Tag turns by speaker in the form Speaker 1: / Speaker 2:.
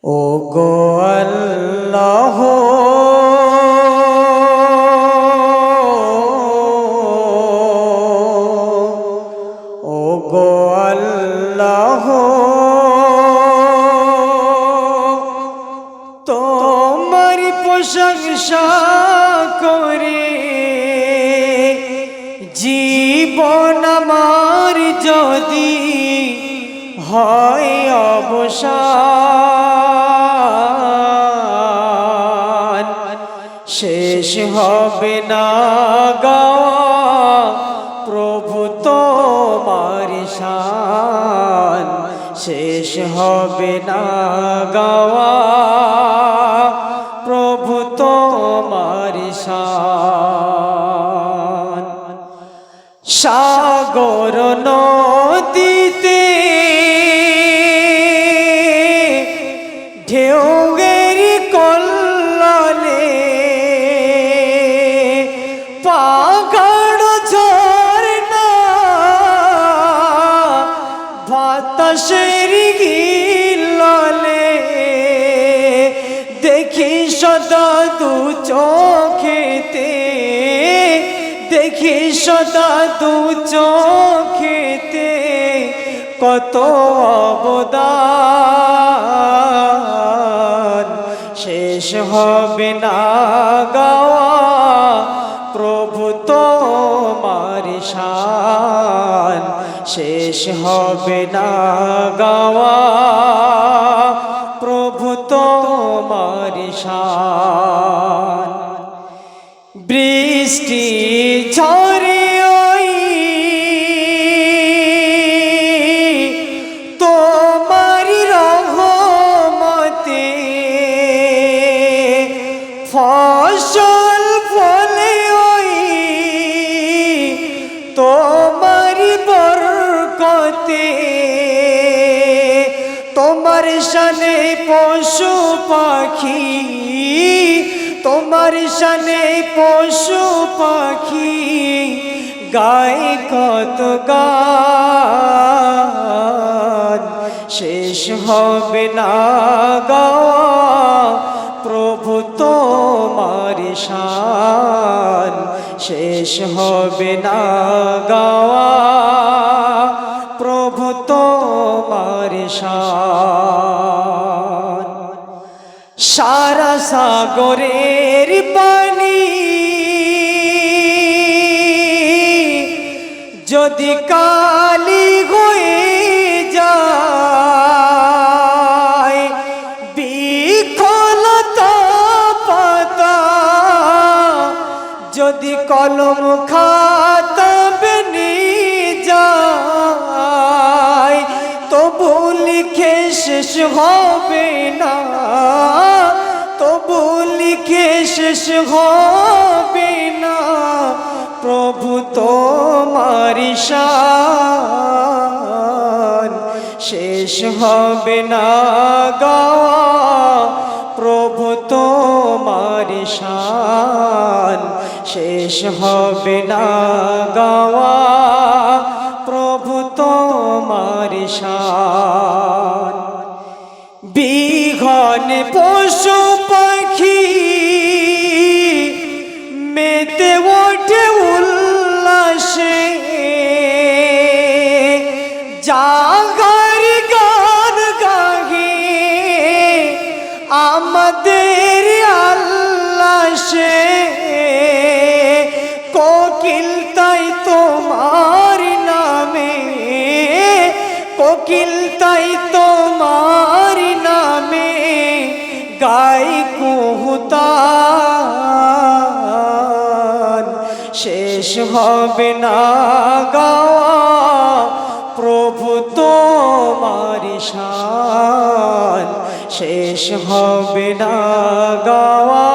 Speaker 1: ও গো আল্লাহ ও গো আল্লাহ তোমার প্রশংসা করে জীবন আমার যদি হয় অবসান শেষ হবে না গাওয়া প্রভু তোমার শান শেষ হবে না গাওয়া প্রভু তোমার শান সাগর নদীতে ঢেউয়ের কল্লোলে পাহাড় ঝরনা বাতাসের হিল্লোলে দেখি সদা দু চোখেতে দেখি সদা দু চোখেতে কত অবদান শেষ হবে না গাওয়া প্রভু তোমার শান শেষ হবে না গাওয়া প্রভু তোমার শান বৃষ্টি ঝরে ওই তোমার রহমতে ফসল ফলে ওই তোমার বরকতে তোমার শানে পশু পাখি তোমার শানে পশু পাখি গায় কত গান শেষ হবে না গাওয়া প্রভু তোমার শান শেষ হবে না গাওয়া প্রভু তোমার শান সারা সাগরের পানি যদি কালি হয়ে যায় বিকলতা পাতা যদি কলম খাতা বেনি যায় তবু লিখে শেষ হবে না তবু লিখে শেষ হবে না প্রভু তোমার শান শেষ হবে না গাওয়া প্রভু তোমার শান শেষ হবে না গাওয়া প্রভু তোমার শান বিঘন পশু পাখি মেতে ওঠে উল্লাসে জাগার গান গাহে আমাদের আল্লাহ সে কোকিল তাই তোমার নামে কোকিল তাই তোমার নামে গাই কুহুতান শেষ হবে না গাওয়া প্রভু তোমার শান শেষ হবে না গাওয়া